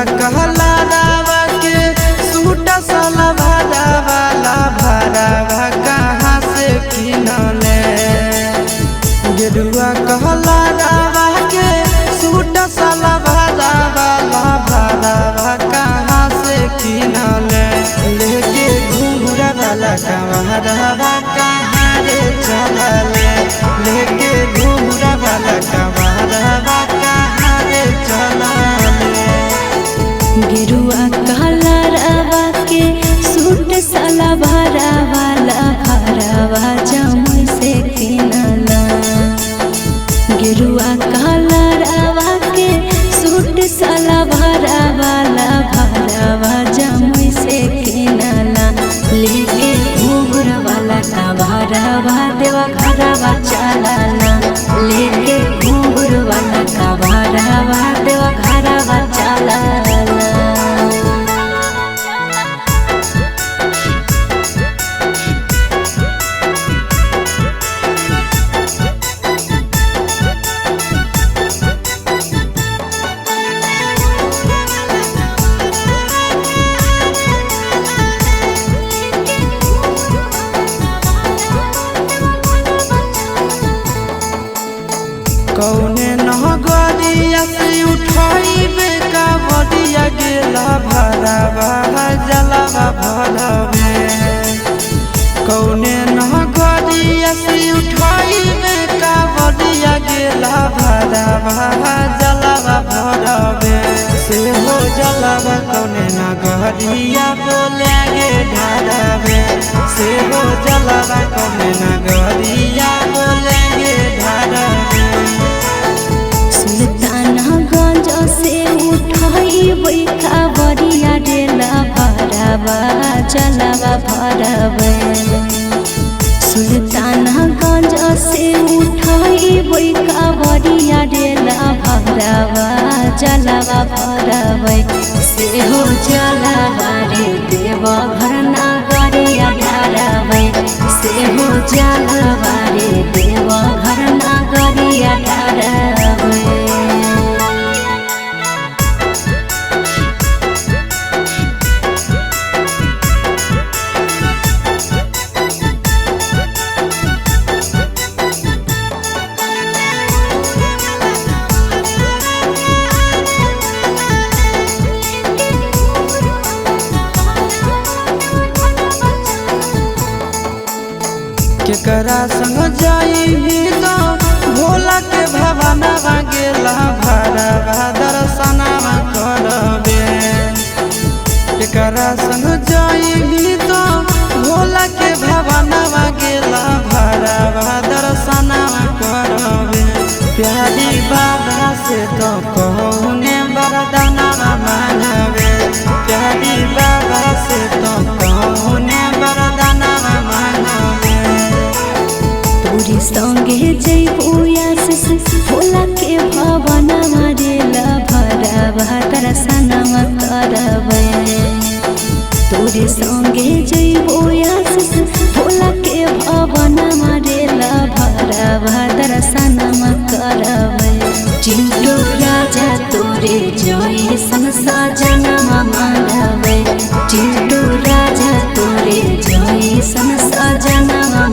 कहला रावा के सूट साला भाड़ा वाला भरावा कहाँ से किनले। गेरुआ कहला रावा के सूट साला भाड़ा वाला भरावा कहाँ से किनले। लेके घूंघरा वाला कवरवा कहाँ रे चलले। लेके घूंघरा वाला कवरवा कहाँ रे चलले। गेरुआ कहला रावा के सूट साला भरा वाला भरावा जमुई से किनला। गेरुआ कहला रावा के सूट साला भरा वाला भरावा जमुई से किनला। लेके घूंघरा वाला कवरवा देवा घरवा चलला। लेके घूंघरा वाला कवरवा देवा घरवा चलला। कौने नगरिया से उठाइबे कावड़िया गेला भरावा जलावा भरवे। कौने नगरिया से उठाइबे कावड़िया गेला भरावा जलावा भरवे। से हो जलावा कौने नगरिया बोले गे ढारवे। से हो जलावा कौने नगरिया बोले गे ढारवे। सुल्तानगंज से उठाइबै कावड़िया डेला भरावा जलावा भरवे। सुल्तानगंज से उठाइबै कावड़िया डेला भरावा जलावा भरवे। से हो जलावा रे देव घर नगरिया ढारवे। से हो जलावा रे देव घर नगरिया ढारवे। केकरा संग जाई तो भोला के भवनवा गेला भरावा दर्शनवा करबे। केकरा संग जाई तो भोला के भवनवा गेला भरावा दर्शनवा करबे। प्यारी बाबा से तो कौने वरदानवा मांगबे। प्यारी बाबा से तो कौने वरदानवा मांगबे। तोरी संगे जइबो आशीष भोला के भवनवा डेला भरावा दर्शनवा करबे। तोरी संगे जइबो आशीष भोला के भवनवा डेला भरावा दर्शनवा करबे। चिंटू राजा तोरे जइसन सजनवा मांगबे। चिंटू राजा तोरे जइसन सजनवा